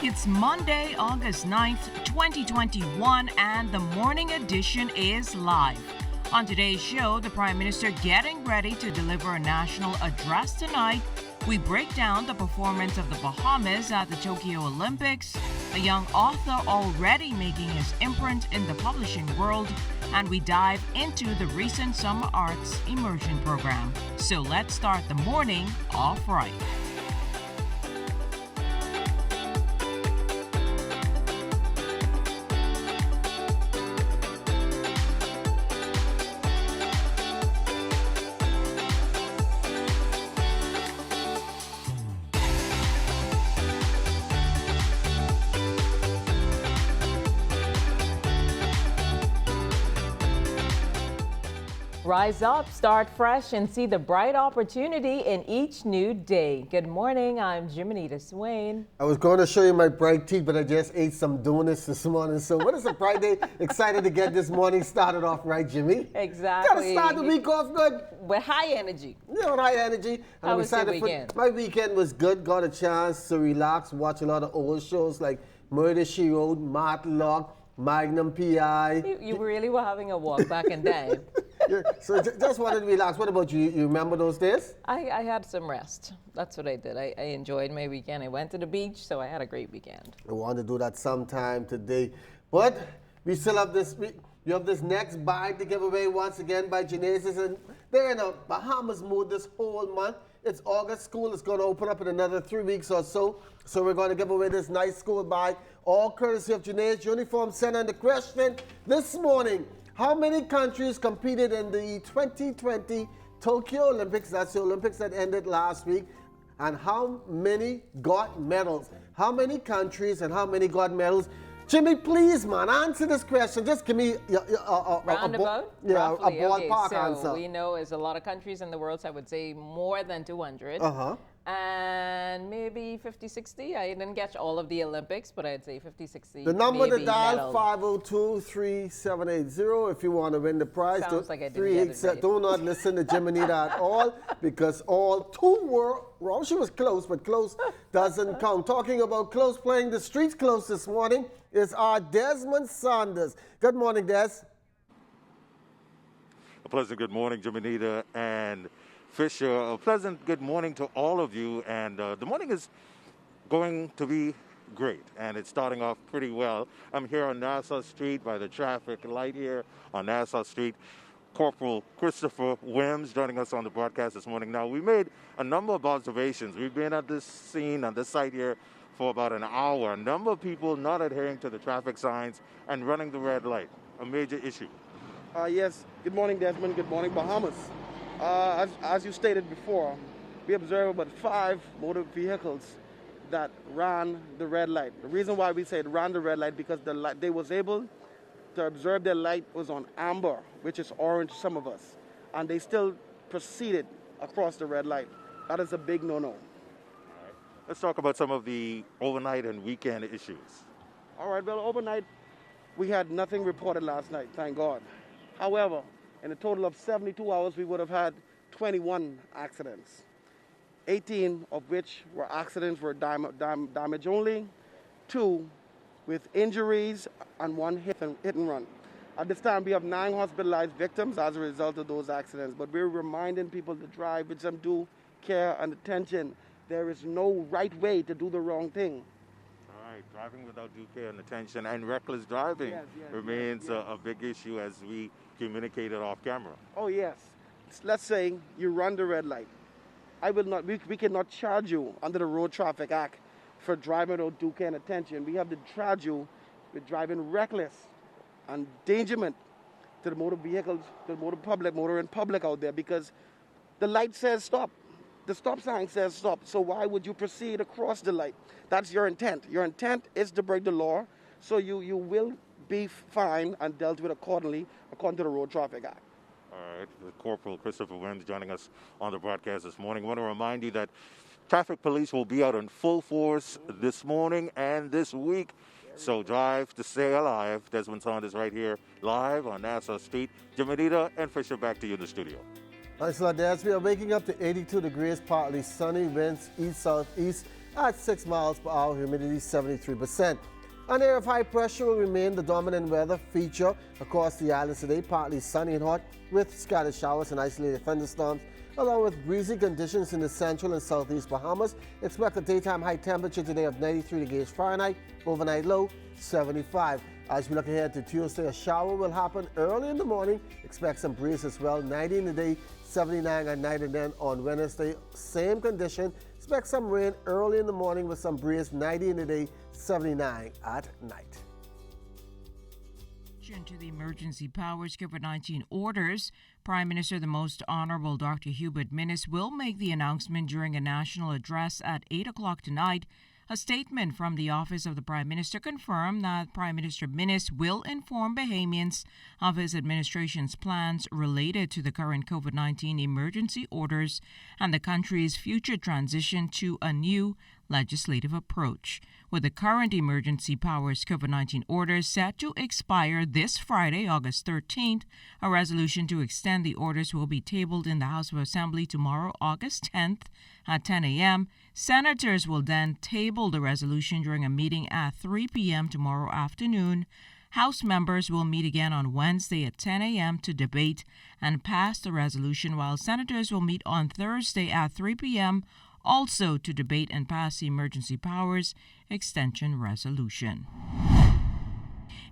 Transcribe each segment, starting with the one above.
It's Monday, August 9th, 2021, and the morning edition is live. On today's show, the Prime Minister getting ready to deliver a national address tonight. We break down the performance of the Bahamas at the Tokyo Olympics, a young author already making his imprint in the publishing world, and we dive into the recent Summer Arts Immersion program. So let's start the morning off right. Rise up, start fresh, and see the bright opportunity in each new day. Good morning, I'm Jiminita Swain. I was going to show you my bright teeth, but I just ate some donuts this morning. So what is a bright day? Excited to get this morning started off right, Jimmy. Exactly. Gotta start the week off good. With high energy. High energy. And How was your weekend? My weekend was good. Got a chance to relax, watch a lot of old shows like Murder, She Wrote, Matlock, Magnum P.I. You really were having a walk back in day. Yeah, so just wanted to relax. What about you? You remember those days? I had some rest. That's what I did. I enjoyed my weekend. I went to the beach, so I had a great weekend. I want to do that sometime today. But we still have this. You have this next bag to give away once again by Genesis, and they're in a Bahamas mood this whole month. It's August. School is going to open up in another 3 weeks or so. So we're going to give away this nice school bag, all courtesy of Genesis Uniform Center. And the question this morning: how many countries competed in the 2020 Tokyo Olympics? That's the Olympics that ended last week. And how many got medals? How many countries and how many got medals? Jimmy, please, man, answer this question. Just give me Roundabout? a Roughly. ballpark So answer. we know there's a lot of countries in the world, so I would say more than 200. Uh-huh. And maybe 50, 60. I didn't catch all of the Olympics, but I'd say 50, 60. The number to maybe dial, medals. 502-3780 if you want to win the prize. Sounds like I didn't get it right. Do not listen to Jiminita at all, because all two were wrong. She was close, but close doesn't count. Talking about close, playing the streets close this morning is our Desmond Saunders. Good morning, Des. A pleasant good morning, Jiminita and Fisher. A pleasant good morning to all of you. And the morning is going to be great, and it's starting off pretty well. I'm here on Nassau Street by the traffic light here on Nassau Street. Corporal Christopher Wims joining us on the broadcast this morning. Now, we made a number of observations. We've been at this scene, on this site here, for about an hour. A number of people not adhering to the traffic signs and running the red light, a major issue. Yes, good morning, Desmond. Good morning, Bahamas. As you stated before, we observed about 5 motor vehicles that ran the red light. The reason why we said ran the red light, because they was able to observe their light was on amber, which is orange to some of us, and they still proceeded across the red light. That is a big no-no. All right. Let's talk about some of the overnight and weekend issues. All right, well, overnight, we had nothing reported last night, thank God. However, in a total of 72 hours, we would have had 21 accidents, 18 of which were accidents were damage only, 2 with injuries, and 1 hit and run. At this time, we have 9 hospitalized victims as a result of those accidents, but we're reminding people to drive with some due care and attention. There is no right way to do the wrong thing. All right, driving without due care and attention and reckless driving remains a big issue, as we communicated off camera. Oh yes. Let's say you run the red light. We cannot charge you under the Road Traffic Act for driving without due care and attention. We have to charge you with driving reckless and endangerment to the motor vehicles, to the motor in public out there, because the light says stop. The stop sign says stop. So why would you proceed across the light? That's your intent. Your intent is to break the law, so you will be fined and dealt with accordingly, according to the Road Traffic Act. All right, Corporal Christopher Wims joining us on the broadcast this morning. I want to remind you that traffic police will be out in full force this morning and this week. So drive to stay alive. Desmond Saunders right here live on Nassau Street. Jiminita and Fisher, back to you in the studio. Thanks a lot, Des. We are waking up to 82 degrees, partly sunny, winds east-southeast at 6 miles per hour, humidity 73%. An area of high pressure will remain the dominant weather feature across the islands today, partly sunny and hot with scattered showers and isolated thunderstorms, along with breezy conditions in the central and southeast Bahamas. Expect a daytime high temperature today of 93 degrees Fahrenheit, overnight low 75. As we look ahead to Tuesday, a shower will happen early in the morning. Expect some breeze as well, 90 in the day, 79 at night, and then on Wednesday, same condition. Expect some rain early in the morning with some breeze, 90 in the day, 79 at night. To the emergency powers COVID-19 orders, Prime Minister the Most Honorable Dr. Hubert Minnis will make the announcement during a national address at 8 o'clock tonight. A statement from the Office of the Prime Minister confirmed that Prime Minister Minnis will inform Bahamians of his administration's plans related to the current COVID-19 emergency orders and the country's future transition to a new legislative approach. With the current emergency powers COVID-19 orders set to expire this Friday, August 13th, a resolution to extend the orders will be tabled in the House of Assembly tomorrow, August 10th at 10 a.m. Senators will then table the resolution during a meeting at 3 p.m. tomorrow afternoon. House members will meet again on Wednesday at 10 a.m. to debate and pass the resolution, while senators will meet on Thursday at 3 p.m. also to debate and pass the emergency powers extension resolution.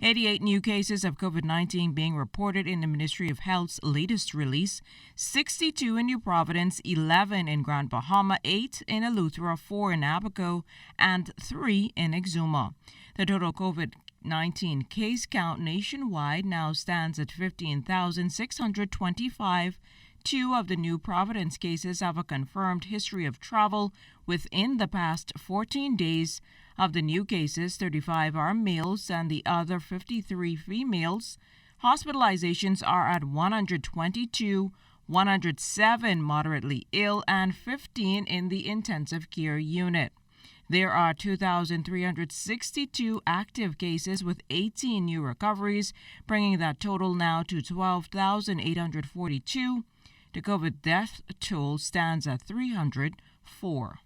88 new cases of COVID-19 being reported in the Ministry of Health's latest release, 62 in New Providence, 11 in Grand Bahama, 8 in Eleuthera, 4 in Abaco, and 3 in Exuma. The total COVID-19 case count nationwide now stands at 15,625. 2 of the New Providence cases have a confirmed history of travel within the past 14 days. Of the new cases, 35 are males and the other 53 females. Hospitalizations are at 122, 107 moderately ill, and 15 in the intensive care unit. There are 2,362 active cases with 18 new recoveries, bringing that total now to 12,842. The COVID death toll stands at 304.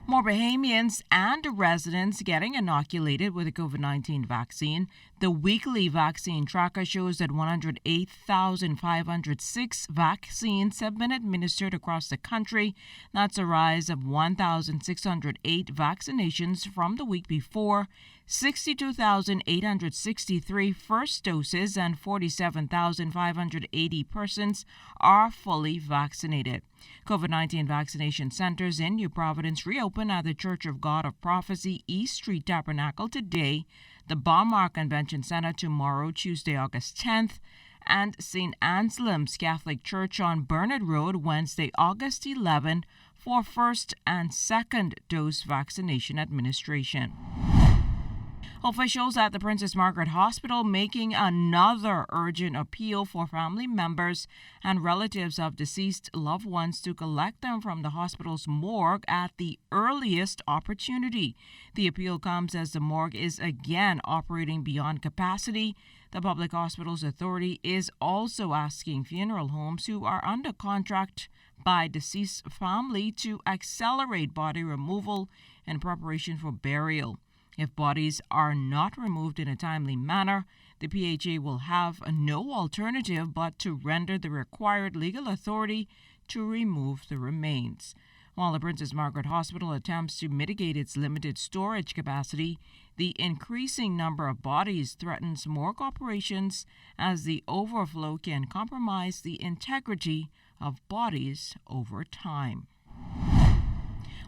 More Bahamians and residents getting inoculated with the COVID-19 vaccine. The weekly vaccine tracker shows that 108,506 vaccines have been administered across the country. That's a rise of 1,608 vaccinations from the week before. 62,863 first doses and 47,580 persons are fully vaccinated. COVID-19 vaccination centers in New Providence reopen at the Church of God of Prophecy East Street Tabernacle today, the Baumar Convention Center tomorrow, Tuesday, August 10th, and St. Anselm's Catholic Church on Bernard Road, Wednesday, August 11th, for first and second dose vaccination administration. Officials at the Princess Margaret Hospital making another urgent appeal for family members and relatives of deceased loved ones to collect them from the hospital's morgue at the earliest opportunity. The appeal comes as the morgue is again operating beyond capacity. The Public Hospitals Authority is also asking funeral homes who are under contract by deceased family to accelerate body removal in preparation for burial. If bodies are not removed in a timely manner, the PHA will have no alternative but to render the required legal authority to remove the remains. While the Princess Margaret Hospital attempts to mitigate its limited storage capacity, the increasing number of bodies threatens morgue operations as the overflow can compromise the integrity of bodies over time.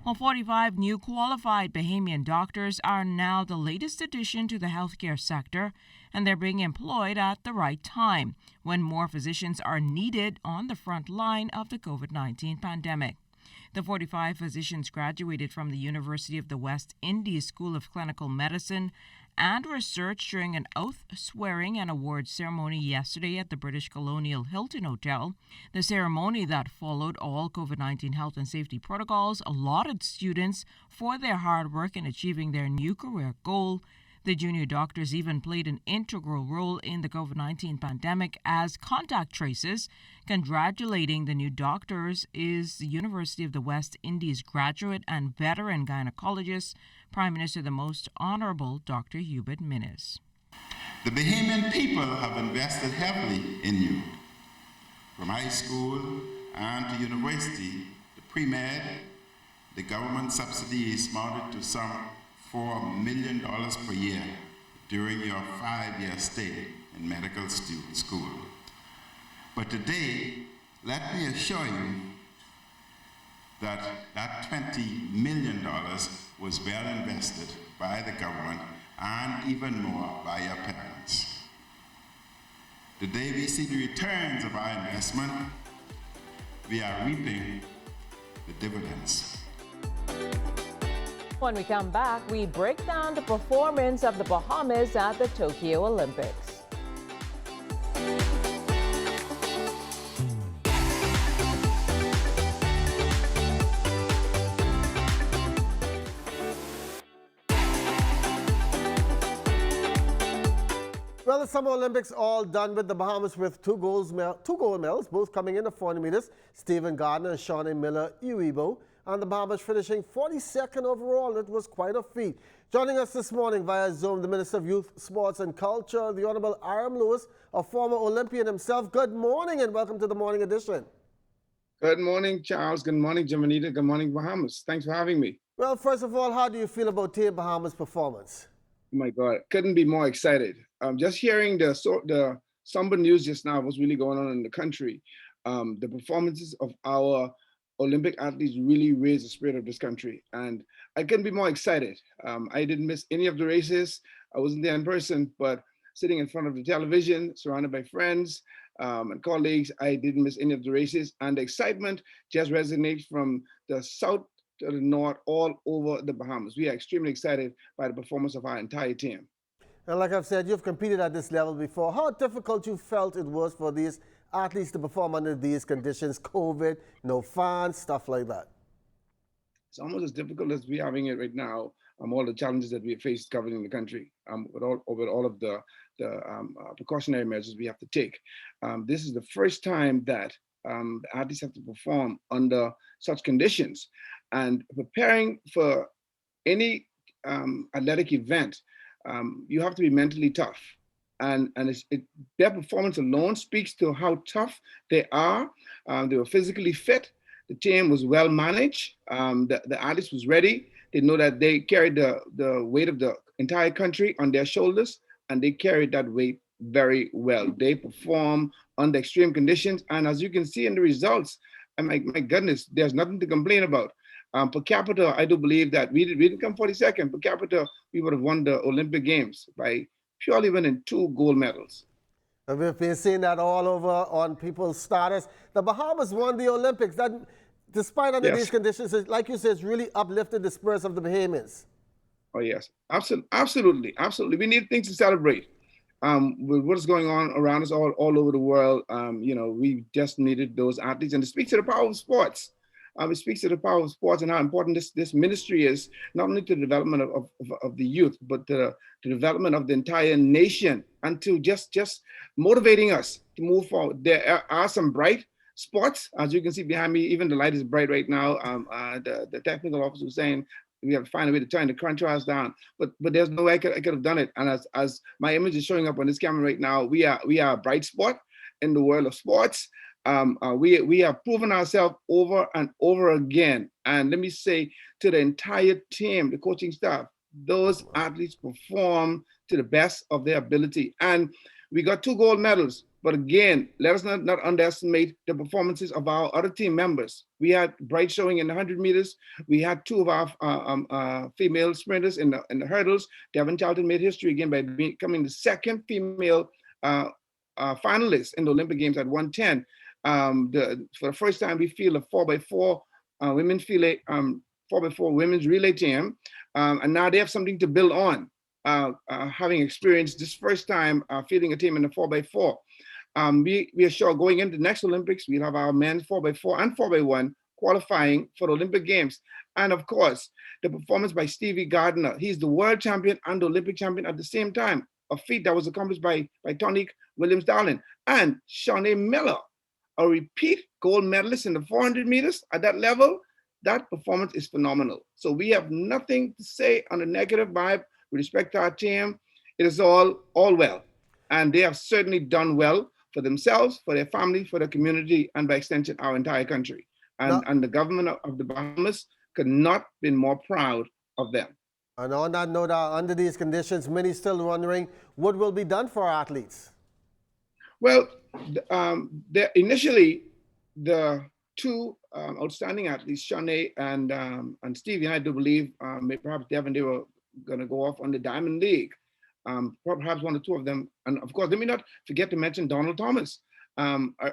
Well, 45 new qualified Bahamian doctors are now the latest addition to the healthcare sector, and they're being employed at the right time when more physicians are needed on the front line of the COVID-19 pandemic. The 45 physicians graduated from the University of the West Indies School of Clinical Medicine and Research during an oath swearing and awards ceremony yesterday at the British Colonial Hilton Hotel. The ceremony that followed all COVID-19 health and safety protocols allotted students for their hard work in achieving their new career goal. The junior doctors even played an integral role in the COVID-19 pandemic as contact tracers. Congratulating the new doctors is the University of the West Indies graduate and veteran gynecologist, Prime Minister the Most Honorable Dr. Hubert Minnis. The Bahamian people have invested heavily in you. From high school and to university, the pre-med, the government subsidy is mounted to some $4 million per year during your 5-year stay in medical school. But today, let me assure you that that $20 million was well invested by the government and even more by your parents. Today we see the returns of our investment. We are reaping the dividends. When we come back, we break down the performance of the Bahamas at the Tokyo Olympics. Well, the Summer Olympics all done with the Bahamas with two gold medals, both coming in the 40 meters. Stephen Gardner and Shawnee Miller Uibo, and the Bahamas finishing 42nd overall. It was quite a feat. Joining us this morning via Zoom, the Minister of Youth, Sports and Culture, the Honorable Aram Lewis, a former Olympian himself. Good morning and welcome to the Morning Edition. Good morning, Charles. Good morning, Jamanita. Good morning, Bahamas. Thanks for having me. Well, first of all, how do you feel about Team Bahamas' performance? Oh my God, couldn't be more excited. Just hearing the somber news just now, what's really going on in the country. The performances of our Olympic athletes really raised the spirit of this country, and I couldn't be more excited. I didn't miss any of the races. I wasn't there in person, but sitting in front of the television, surrounded by friends and colleagues, I didn't miss any of the races, and the excitement just resonates from the south to the north, all over the Bahamas. We are extremely excited by the performance of our entire team. And like I've said, you've competed at this level before. How difficult you felt it was for these athletes to perform under these conditions, COVID, no fans, stuff like that? It's almost as difficult as we're having it right now. All the challenges that we face covering the country, with all of the precautionary measures we have to take. This is the first time that the athletes have to perform under such conditions, and preparing for any athletic event, you have to be mentally tough. And their performance alone speaks to how tough they are. They were physically fit. The team was well managed. The athletes was ready. They know that they carried the weight of the entire country on their shoulders, and they carried that weight very well. They perform under extreme conditions, and as you can see in the results, and my goodness, there's nothing to complain about. Per capita, I do believe that we didn't come 42nd. Per capita, we would have won the Olympic Games by purely winning 2 gold medals. And we've been seeing that all over on people's status. The Bahamas won the Olympics. That, despite under these conditions, like you said, it's really uplifted the spirits of the Bahamians. Oh yes, absolutely. We need things to celebrate. With what's going on around us all over the world, we just needed those athletes. And to speak to the power of sports, it speaks to the power of sports and how important this ministry is, not only to the development of the youth, but to the development of the entire nation, and to just motivating us to move forward. There are some bright spots, as you can see behind me. Even the light is bright right now. The technical officer was saying we have to find a way to turn the contrast down, but there's no way I could have done it. And as my image is showing up on this camera right now, we are a bright spot in the world of sports. We have proven ourselves over and over again. And let me say to the entire team, the coaching staff, those athletes perform to the best of their ability. And we got 2 gold medals. But again, let us not underestimate the performances of our other team members. We had bright showing in the 100 meters. We had 2 of our female sprinters in the hurdles. Devon Charlton made history again by becoming the 2nd female finalist in the Olympic Games at 110. For the first time, we field a 4x4 women's 4x4 women's relay team, and now they have something to build on. Having experienced this first time fielding a team in the 4x4, we are sure going into the next Olympics, we'll have our men's 4x4 and 4x1 qualifying for the Olympic Games. And of course, the performance by Stevie Gardner. He's the world champion and the Olympic champion at the same time, a feat that was accomplished by Tonique Williams-Darling. And Shawnee Miller, a repeat gold medalist in the 400 meters at that level. That performance is phenomenal. So we have nothing to say on the negative vibe with respect to our team. It is all well. And they have certainly done well for themselves, for their family, for the community, and by extension, our entire country. And the government of the Bahamas could not be more proud of them. And on that note, under these conditions, many still wondering what will be done for our athletes. Well, initially, the two outstanding athletes, Shawnee and Stevie, I do believe, perhaps Devin, they were going to go off on the Diamond League. Perhaps one or two of them. And of course, let me not forget to mention Donald Thomas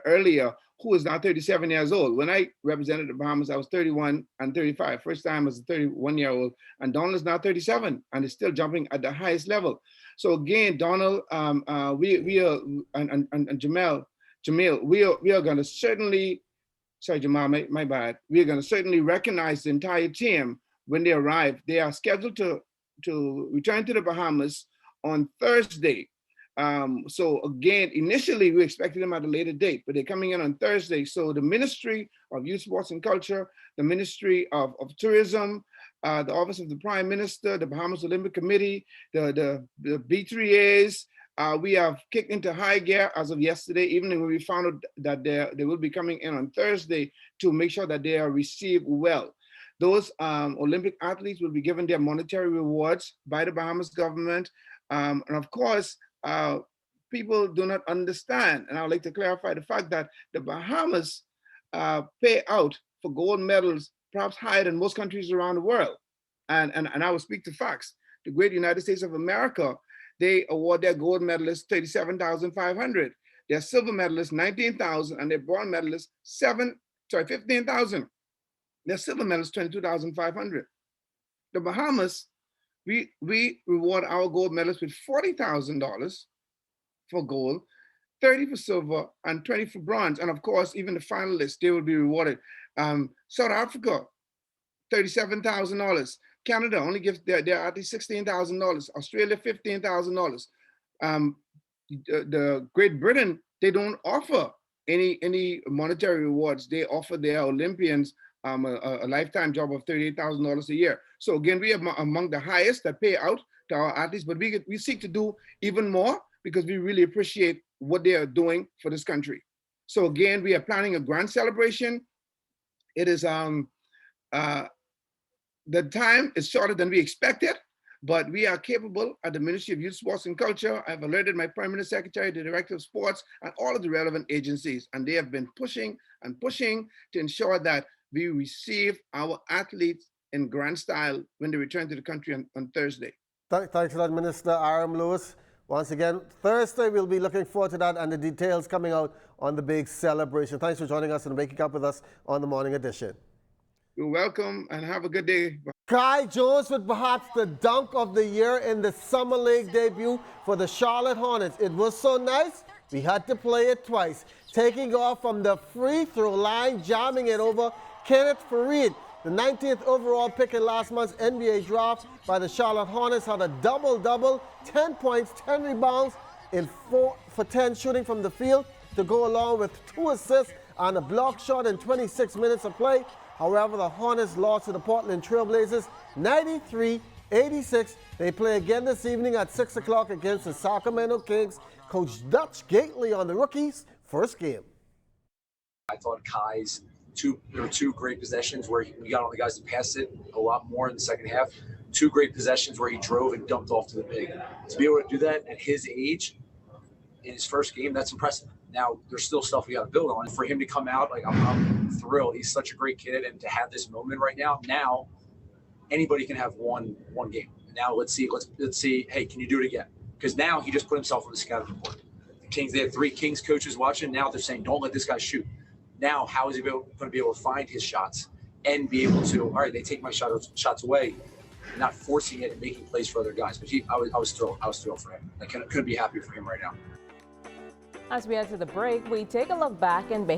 earlier, who is now 37 years old. When I represented the Bahamas, I was 31 and 35. First time as a 31-year-old. And Donald is now 37 and is still jumping at the highest level. So again, Donald, we are, and Jamil, we are going to certainly, sorry, Jamal, my bad. We are going to certainly recognize the entire team when they arrive. They are scheduled to return to the Bahamas on Thursday. So again, initially we expected them at a later date, but they're coming in on Thursday. So the Ministry of Youth, Sports and Culture, the Ministry of Tourism, the Office of the Prime Minister, the Bahamas Olympic Committee, the B3As, we have kicked into high gear as of yesterday evening when we found out that they will be coming in on Thursday to make sure that they are received well. Those Olympic athletes will be given their monetary rewards by the Bahamas government. And of course, people do not understand, and I would like to clarify the fact that the Bahamas pay out for gold medals perhaps higher than most countries around the world. And I will speak to facts. The great United States of America, they award their gold medalists $37,500, their silver medalists $19,000, and their bronze medalists $15,000. Their silver medalists $22,500. The Bahamas, we reward our gold medalists with $40,000 for gold, 30 for silver, and 20 for bronze. And of course, even the finalists, they will be rewarded. South Africa, $37,000. Canada only gives their athletes $16,000. Australia, $15,000. The Great Britain, they don't offer any monetary rewards. They offer their Olympians a lifetime job of $38,000 a year. So again, we are among the highest that pay out to our athletes, but we seek to do even more because we really appreciate what they are doing for this country. So again, we are planning a grand celebration. It is, the time is shorter than we expected, but we are capable at the Ministry of Youth, Sports and Culture. I've alerted my Permanent Secretary, the Director of Sports, and all of the relevant agencies, and they have been pushing and pushing to ensure that we receive our athletes in grand style when they return to the country on Thursday. Thanks a lot, Minister Aram Lewis. Once again, Thursday we'll be looking forward to that and the details coming out on the big celebration. Thanks for joining us and waking up with us on the Morning Edition. You're welcome and have a good day. Kai Jones with perhaps the dunk of the year in the Summer League debut for the Charlotte Hornets. It was so nice, we had to play it twice. Taking off from the free throw line, jamming it over Kenneth Farid. The 19th overall pick in last month's NBA draft by the Charlotte Hornets had a double-double, 10 points, 10 rebounds, in 4 for 10 shooting from the field to go along with 2 assists and a block shot in 26 minutes of play. However, the Hornets lost to the Portland Trailblazers 93-86. They play again this evening at 6 o'clock against the Sacramento Kings. Coach Dutch Gately on the rookies' first game. I thought Kai's there were 2 great possessions where we got on the guys to pass it a lot more in the second half. 2 great possessions where he drove and dumped off to the big. To be able to do that at his age in his first game, that's impressive. Now, there's still stuff we got to build on. For him to come out, like I'm thrilled. He's such a great kid, and to have this moment right now anybody can have one game. Now let's see. Hey, can you do it again? Because now he just put himself on the scouting report. The Kings, they had 3 Kings coaches watching. Now they're saying, don't let this guy shoot. Now, how is he going to be able to find his shots and be able to, all right, they take my shots away, not forcing it and making plays for other guys. But I was thrilled. I was thrilled for him. I couldn't be happier for him right now. As we head to the break, we take a look back in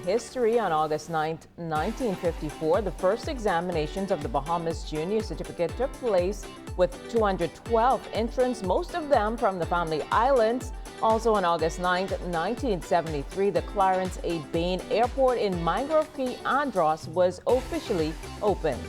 history. On August 9th, 1954, the first examinations of the Bahamas Junior Certificate took place with 212 entrants, most of them from the Family Islands. Also on August 9th, 1973, the Clarence A. Bain Airport in Mangrove Key, Andros was officially opened.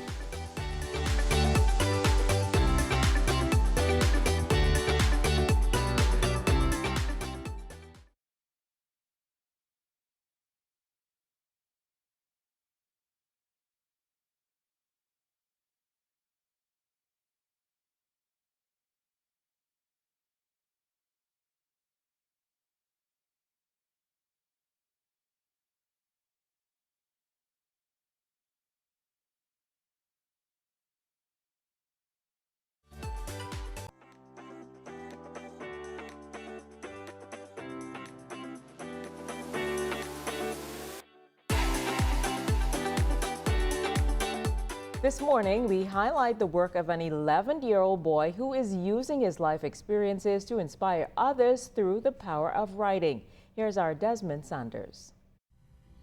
This morning, we highlight the work of an 11-year-old boy who is using his life experiences to inspire others through the power of writing. Here's our Desmond Sanders.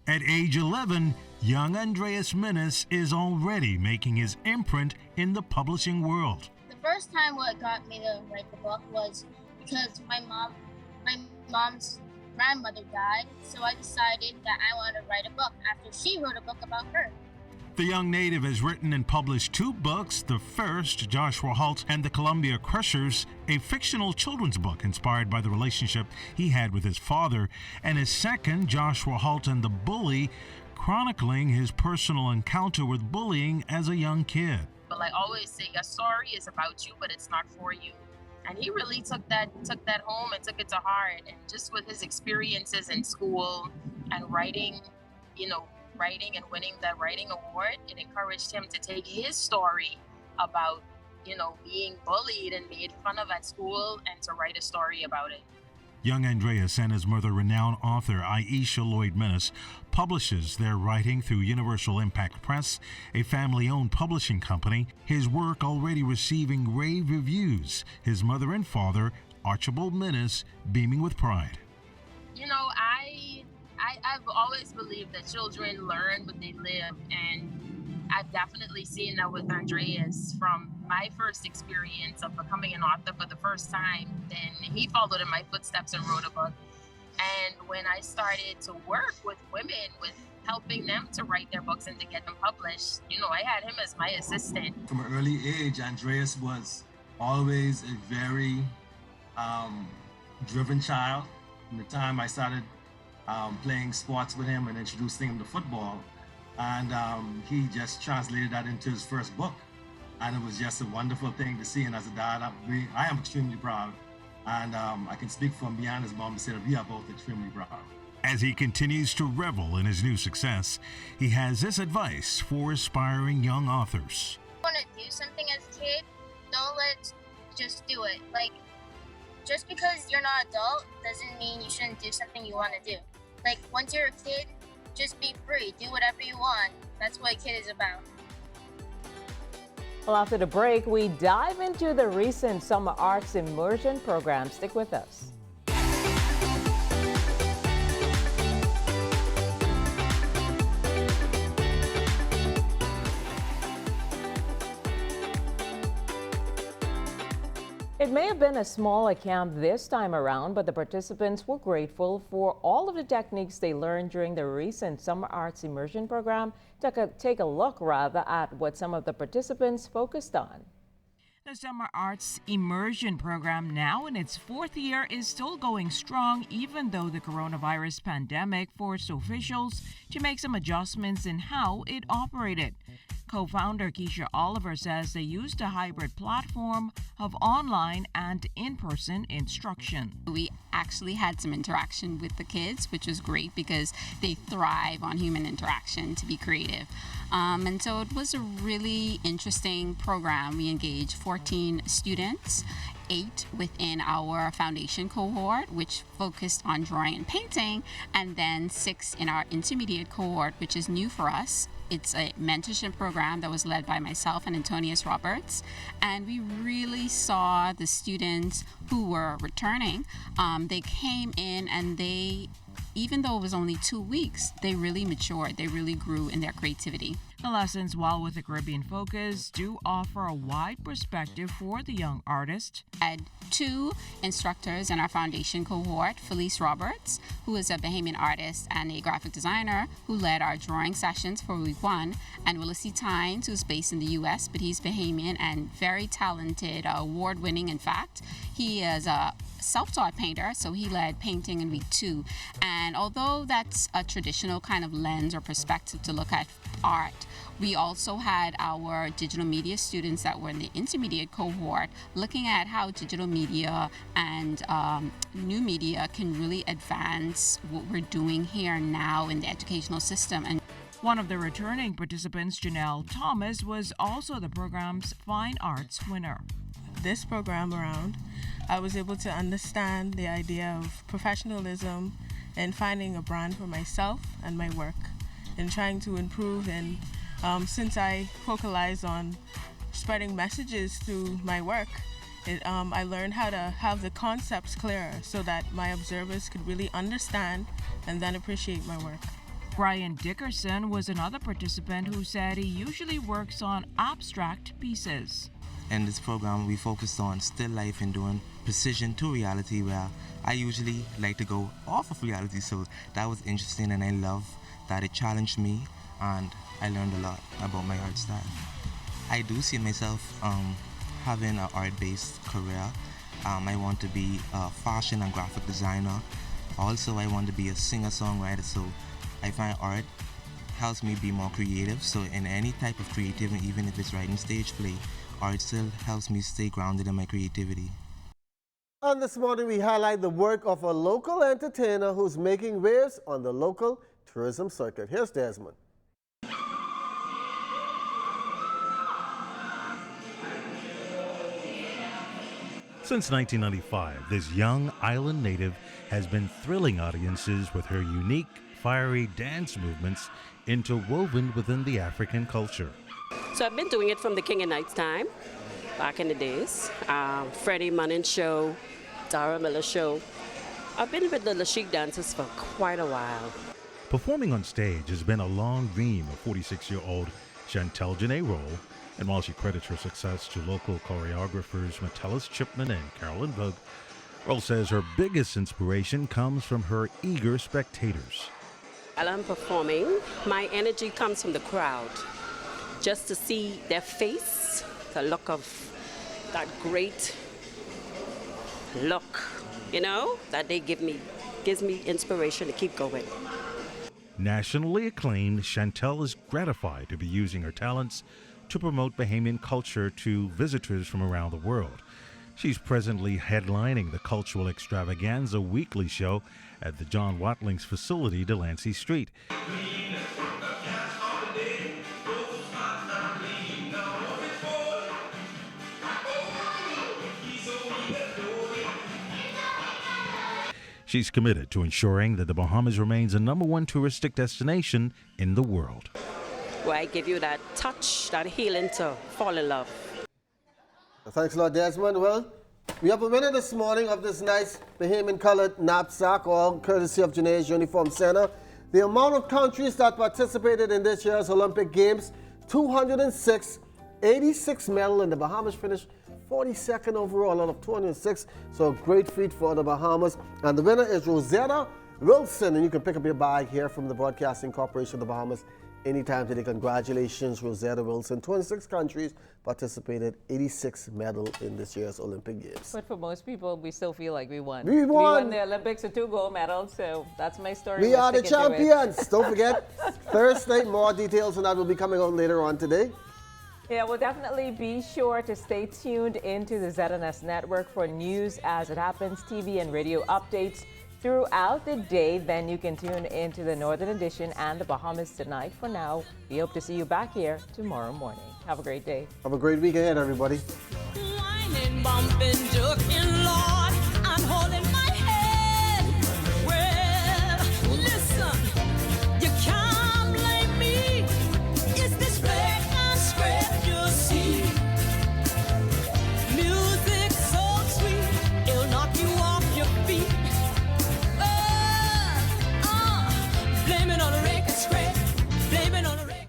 At age 11, young Andreas Minnis is already making his imprint in the publishing world. The first time what got me to write the book was because my mom's grandmother died, so I decided that I wanted to write a book after she wrote a book about her. The young native has written and published 2 books. The first, Joshua Holt and the Columbia Crushers, a fictional children's book inspired by the relationship he had with his father, and his second, Joshua Holt and the Bully, chronicling his personal encounter with bullying as a young kid. But I always say, a story is about you, but it's not for you. And he really took that home and took it to heart. And just with his experiences in school and writing, writing and winning that writing award, it encouraged him to take his story about, being bullied and made fun of at school and to write a story about it. Young Andreas and his mother, renowned author Aisha Lloyd Minnis, publishes their writing through Universal Impact Press, a family-owned publishing company. His work already receiving rave reviews. His mother and father, Archibald Minnis, beaming with pride. I've always believed that children learn what they live, and I've definitely seen that with Andreas. From my first experience of becoming an author for the first time, then he followed in my footsteps and wrote a book. And when I started to work with women, with helping them to write their books and to get them published, I had him as my assistant. From an early age, Andreas was always a very driven child. From the time I started playing sports with him and introducing him to football, and he just translated that into his first book, and it was just a wonderful thing to see. And as a dad, I am extremely proud, and I can speak from beyond his mom to say that we are both extremely proud. As he continues to revel in his new success, he has this advice for aspiring young authors. If you want to do something as a kid, just do it. Just because you're not adult doesn't mean you shouldn't do something you want to do. Once you're a kid, just be free. Do whatever you want. That's what a kid is about. Well, after the break, we dive into the recent Summer Arts Immersion program. Stick with us. It may have been a smaller camp this time around, but the participants were grateful for all of the techniques they learned during the recent Summer Arts Immersion program. Take a look at what some of the participants focused on. The Summer Arts Immersion program, now in its 4th year, is still going strong, even though the coronavirus pandemic forced officials to make some adjustments in how it operated. Co-founder Keisha Oliver says they used a hybrid platform of online and in-person instruction. We actually had some interaction with the kids, which was great because they thrive on human interaction to be creative. And so it was a really interesting program. We engaged 14 students, 8 within our foundation cohort, which focused on drawing and painting, and then 6 in our intermediate cohort, which is new for us, it's a mentorship program that was led by myself and Antonius Roberts, and we really saw the students who were returning. They came in and even though it was only 2 weeks, they really matured. They really grew in their creativity. The lessons, while with a Caribbean focus, do offer a wide perspective for the young artist. I had 2 instructors in our foundation cohort, Felice Roberts, who is a Bahamian artist and a graphic designer who led our drawing sessions for week 1, and Willisy Tynes, who's based in the U.S., but he's Bahamian and very talented, award-winning, in fact. He is a self-taught painter, so he led painting in week 2. And although that's a traditional kind of lens or perspective to look at art, we also had our digital media students that were in the intermediate cohort looking at how digital media and new media can really advance what we're doing here now in the educational system. And one of the returning participants, Janelle Thomas, was also the program's Fine Arts winner. This program around, I was able to understand the idea of professionalism and finding a brand for myself and my work and trying to improve. And since I focalize on spreading messages through my work, I learned how to have the concepts clearer so that my observers could really understand and then appreciate my work. Brian Dickerson was another participant who said he usually works on abstract pieces. In this program, we focused on still life and doing precision to reality, where I usually like to go off of reality. So that was interesting, and I love that it challenged me, and I learned a lot about my art style. I do see myself having an art-based career. I want to be a fashion and graphic designer. Also, I want to be a singer-songwriter, so I find art helps me be more creative. So in any type of creativity, even if it's writing stage play, art still helps me stay grounded in my creativity. And this morning we highlight the work of a local entertainer who's making waves on the local tourism circuit. Here's Desmond. Since 1995, this young island native has been thrilling audiences with her unique, fiery dance movements interwoven within the African culture. So I've been doing it from the King and Knights time, back in the days. Freddie Munnin show, Dara Miller show. I've been with the Lashik dancers for quite a while. Performing on stage has been a long dream of 46-year-old Chantel Janae Roll, and while she credits her success to local choreographers Metellus Chipman and Carolyn Vug, Roll says her biggest inspiration comes from her eager spectators. While I'm performing, my energy comes from the crowd. Just to see their face, the look of that great look, that they give me, gives me inspiration to keep going. Nationally acclaimed, Chantel is gratified to be using her talents to promote Bahamian culture to visitors from around the world. She's presently headlining the Cultural Extravaganza weekly show at the John Watling's facility, Delancey Street. She's committed to ensuring that the Bahamas remains the #1 touristic destination in the world. Where I give you that touch, that healing to fall in love. Thanks a lot, Desmond. Well, we have a winner this morning of this nice Bahamian colored knapsack, all courtesy of Janae's Uniform Center. The amount of countries that participated in this year's Olympic Games, 206, 86 medal, and the Bahamas finished 42nd overall out of 206. So a great feat for the Bahamas. And the winner is Rosetta Wilson. And you can pick up your bag here from the Broadcasting Corporation of the Bahamas anytime today. Congratulations, Rosetta Wilson. 26 countries participated, 86 medal in this year's Olympic Games. But for most people, we still feel like we won. We won. We won the Olympics with 2 gold medals, so that's my story. We are the champions. Don't forget, Thursday, more details on that will be coming out later on today. Yeah, we'll definitely be sure to stay tuned into the ZNS network for news as it happens, TV and radio updates throughout the day. Then you can tune into the Northern Edition and the Bahamas Tonight. For now, we hope to see you back here tomorrow morning. Have a great day. Have a great week ahead, everybody. Whining, bumping, joking, Lord.